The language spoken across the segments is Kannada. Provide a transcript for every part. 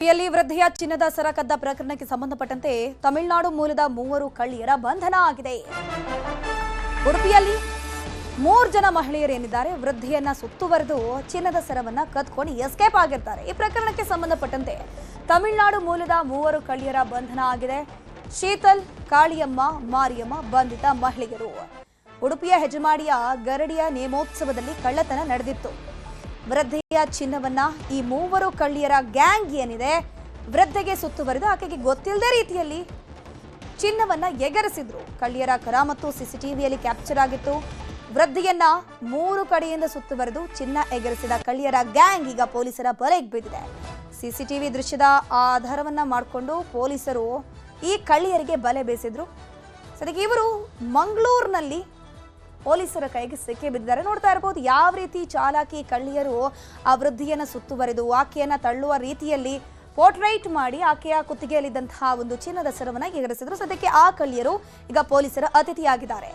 ಉಡುಪಿಯಲ್ಲಿ ವೃದ್ಧೆಯ ಚಿನ್ನದ ಸರ ಕದ್ದ ಪ್ರಕರಣಕ್ಕೆ ಸಂಬಂಧಪಟ್ಟಂತೆ ತಮಿಳುನಾಡು ಮೂಲದ 3 ಕಳ್ಳಿಯರ ಬಂಧನ ಆಗಿದೆ. ಉಡುಪಿಯಲ್ಲಿ 3 ಜನ ಮಹಿಳೆಯರೇನಿದ್ದಾರೆ ವೃದ್ಧೆಯನ್ನ ಸುತ್ತುವರೆದು ಚಿನ್ನದ ಸರವನ್ನ ಕದ್ಕೊಂಡು ಎಸ್ಕೇಪ್ ಆಗಿರ್ತಾರೆ. ಈ ಪ್ರಕರಣಕ್ಕೆ ಸಂಬಂಧಪಟ್ಟಂತೆ ತಮಿಳುನಾಡು ಮೂಲದ 3 ಕಳ್ಳಿಯರ ಬಂಧನ ಆಗಿದೆ. ಶೀತಲ್, ಕಾಳಿಯಮ್ಮ, ಮಾರಿಯಮ್ಮ ಬಂಧಿತ ಮಹಿಳೆಯರು. ಉಡುಪಿಯ ಹೆಜಮಾಡಿಯ ಗರಡಿಯ ನೇಮೋತ್ಸವದಲ್ಲಿ ಕಳ್ಳತನ ನಡೆದಿತ್ತು. ವೃದ್ಧೆಯ ಚಿನ್ನವನ್ನ ಈ 3 ಕಳ್ಳಿಯರ ಗ್ಯಾಂಗ್ ಏನಿದೆ ವೃದ್ಧೆಗೆ ಸುತ್ತುವರೆದು ಆಕೆಗೆ ಗೊತ್ತಿಲ್ಲದ ರೀತಿಯಲ್ಲಿ ಚಿನ್ನವನ್ನ ಎಗರಿಸಿದ್ರು. ಕಳ್ಳಿಯರ ಕರಾಮತ್ತು ಸಿಸಿಟಿವಿಯಲ್ಲಿ ಕ್ಯಾಪ್ಚರ್ ಆಗಿತ್ತು. ವೃದ್ಧೆಯನ್ನ 3 ಕಡೆಯಿಂದ ಸುತ್ತುವರೆದು ಚಿನ್ನ ಎಗರಿಸಿದ ಕಳ್ಳಿಯರ ಗ್ಯಾಂಗ್ ಈಗ ಪೊಲೀಸರ ಬಲೆಗೆ ಬಿದ್ದಿದೆ. ಸಿಸಿಟಿವಿ ದೃಶ್ಯದ ಆಧಾರವನ್ನ ಮಾಡಿಕೊಂಡು ಪೊಲೀಸರು ಈ ಕಳ್ಳಿಯರಿಗೆ ಬಲೆ ಬೀಸಿದ್ರು. ಸದ್ಯಕ್ಕೆ ಇವರು ಮಂಗಳೂರಿನಲ್ಲಿ ಪೊಲೀಸರ ಕೈಗೆ ಸಿಕ್ಕಿ ಬಿದ್ದಿದ್ದಾರೆ. ನೋಡ್ತಾ ಇರಬಹುದು ಯಾವ ರೀತಿ ಚಾಲಾಕಿ ಕಳ್ಳಿಯರು ಆ ವೃದ್ಧಿಯನ್ನ ಸುತ್ತುವರೆದು ಆಕೆಯನ್ನ ತಳ್ಳುವ ರೀತಿಯಲ್ಲಿ ಪೋರ್ಟ್ರೈಟ್ ಮಾಡಿ ಆಕೆಯ ಕುತ್ತಿಗೆಯಲ್ಲಿದ್ದಂತಹ ಒಂದು ಚಿನ್ನದ ಸರವನ್ನ ಎಗರಿಸಿದ್ರು. ಸದ್ಯಕ್ಕೆ ಆ ಕಳ್ಳಿಯರು ಈಗ ಪೊಲೀಸರ ಅತಿಥಿಯಾಗಿದ್ದಾರೆ.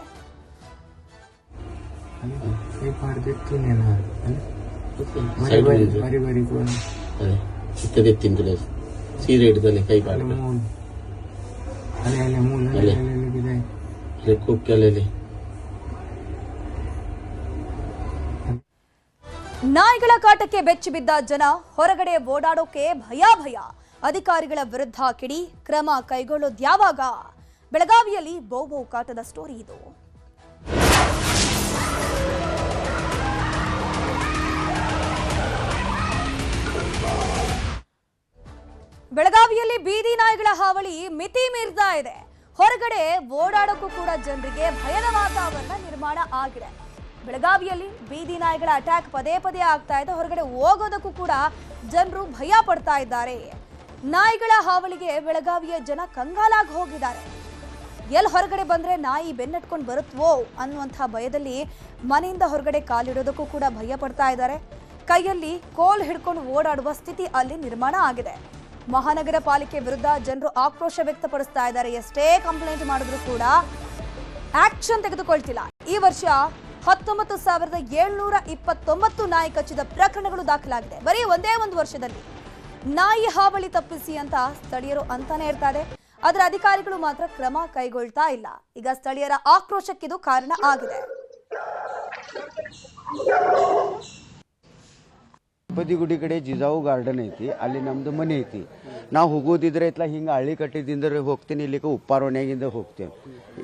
ನಾಯಿಗಳ ಕಾಟಕ್ಕೆ ಬೆಚ್ಚಿ ಬಿದ್ದ ಜನ ಹೊರಗಡೆ ಓಡಾಡೋಕೆ ಭಯ. ಅಧಿಕಾರಿಗಳ ವಿರುದ್ಧ ಕಿಡಿ, ಕ್ರಮ ಕೈಗೊಳ್ಳೋದ್ಯಾವಾಗ? ಬೆಳಗಾವಿಯಲ್ಲಿ ಬೋಬೋ ಕಾಟದ ಸ್ಟೋರಿ ಇದು. ಬೆಳಗಾವಿಯಲ್ಲಿ ಬೀದಿ ನಾಯಿಗಳ ಹಾವಳಿ ಮಿತಿ ಮೀರ್ತಾ ಇದೆ. ಹೊರಗಡೆ ಓಡಾಡೋಕ್ಕೂ ಕೂಡ ಜನರಿಗೆ ಭಯದ ವಾತಾವರಣ ನಿರ್ಮಾಣ ಆಗಿದೆ. ಬೆಳಗಾವಿಯಲ್ಲಿ ಬೀದಿ ನಾಯಿಗಳ ಅಟ್ಯಾಕ್ ಪದೇ ಆಗ್ತಾ ಇದೆ. ಹೊರಗಡೆ ಹೋಗೋದಕ್ಕೂ ಕೂಡ ಜನರು ಭಯ ಪಡ್ತಾ ಇದ್ದಾರೆ. ನಾಯಿಗಳ ಹಾವಳಿಗೆ ಬೆಳಗಾವಿಯ ಜನ ಕಂಗಾಲಾಗಿ ಹೋಗಿದ್ದಾರೆ. ಎಲ್ಲಿ ಹೊರಗಡೆ ಬಂದ್ರೆ ನಾಯಿ ಬೆನ್ನಟ್ಕೊಂಡು ಬರುತ್ತವೋ ಅನ್ನುವಂಥ ಭಯದಲ್ಲಿ ಮನೆಯಿಂದ ಹೊರಗಡೆ ಕಾಲಿಡೋದಕ್ಕೂ ಕೂಡ ಭಯ ಪಡ್ತಾ ಇದ್ದಾರೆ. ಕೈಯಲ್ಲಿ ಕೋಲ್ ಹಿಡ್ಕೊಂಡು ಓಡಾಡುವ ಸ್ಥಿತಿ ಅಲ್ಲಿ ನಿರ್ಮಾಣ ಆಗಿದೆ. ಮಹಾನಗರ ಪಾಲಿಕೆ ವಿರುದ್ಧ ಜನರು ಆಕ್ರೋಶ ವ್ಯಕ್ತಪಡಿಸ್ತಾ ಇದ್ದಾರೆ. ಎಷ್ಟೇ ಕಂಪ್ಲೇಂಟ್ ಮಾಡಿದ್ರು ಕೂಡ ಆಕ್ಷನ್ ತೆಗೆದುಕೊಳ್ತಿಲ್ಲ. ಈ ವರ್ಷ 19,729 ನಾಯಿ ಕಚ್ಚಿದ ಪ್ರಕರಣಗಳು ದಾಖಲಾಗಿದೆ. ಬರೀ ಒಂದೇ ಒಂದು ವರ್ಷದಲ್ಲಿ ನಾಯಿ ಹಾವಳಿ ತಪ್ಪಿಸಿ ಅಂತ ಸ್ಥಳೀಯರು ಅಂತಾನೆ ಇರ್ತಾರೆ. ಅದರ ಅಧಿಕಾರಿಗಳು ಮಾತ್ರ ಕ್ರಮ ಕೈಗೊಳ್ತಾ ಇಲ್ಲ. ಈಗ ಸ್ಥಳೀಯರ ಆಕ್ರೋಶಕ್ಕಿದು ಕಾರಣ ಆಗಿದೆ. ಗುಡಿ ಕಡೆ ಜಿಜಾವು ಗಾರ್ಡನ್ ಐತಿ, ಅಲ್ಲಿ ನಮ್ದು ಮನೆ ಐತಿ. ನಾವು ಹೋಗೋದಿದ್ರೆ ಇತ್ಲ ಹಿಂಗೆ ಹಳ್ಳಿ ಕಟ್ಟಿದಿಂದ ಹೋಗ್ತೀನಿ, ಇಲ್ಲಿಗೆ ಉಪ್ಪಾರೋನ್ಯಾಗಿಂದ ಹೋಗ್ತೇನೆ.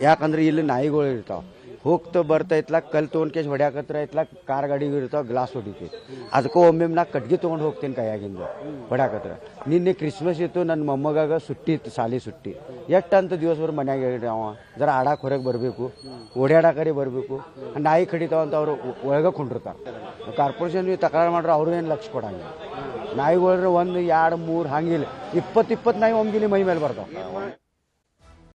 ಯಾಕಂದ್ರೆ ಇಲ್ಲಿ ನಾಯಿಗಳು ಇರ್ತಾವ. ಹೋಗ್ತಾ ಬರ್ತಾ ಇತ್ಲ ಕಲ್ ತೊಗೊಂಡ್ಕೇಶ್ ಹೊಡ್ಯಾಕತ್ರ ಇತ್ಲ ಕಾರ್ ಗಾಡಿ ಇರ್ತಾವ, ಗ್ಲಾಸ್ ಹೊಡಿತಿ. ಅದಕ್ಕೂ ಒಮ್ಮೆ ನಾ ಕಟ್ಗೆ ತೊಗೊಂಡು ಹೋಗ್ತೀನಿ ಕೈಯಾಗಿಂದ ಹೊಡ್ಯಾಕತ್ರ. ನಿನ್ನೆ ಕ್ರಿಸ್ಮಸ್ ಇತ್ತು, ನನ್ನ ಮೊಮ್ಮಗಾಗ ಸುಟ್ಟಿ ಇತ್ತು, ಸಾಲಿ ಸುಟ್ಟಿ. ಎಷ್ಟಂತ ದಿವಸವರೆಗೆ ಮನ್ಯಾಗ ಅವ ಜರ ಆಡಾಕ್ ಹೊರಗೆ ಬರಬೇಕು, ಓಡಾಡಕರಿ ಬರಬೇಕು. ನಾಯಿ ಕಡಿತಾವಂತ ಅವ್ರು ಒಳಗೆ ಕುಂಡಿರ್ತಾರೆ. ಕಾರ್ಪೊರೇಷನ್ ತಕರಾರು ಮಾಡ್ರೆ ಅವ್ರು ಏನು ಲಕ್ಷ ಕೊಡಂಗಿಲ್ಲ. ನಾಯಿಗಳ್ 1, 2, 3 ಹಂಗಿಲ್ಲ, 20 ನಾಯಿ ಒಮ್ಗಿಲಿ ಮೈ ಮೇಲೆ ಬರ್ತಾವ.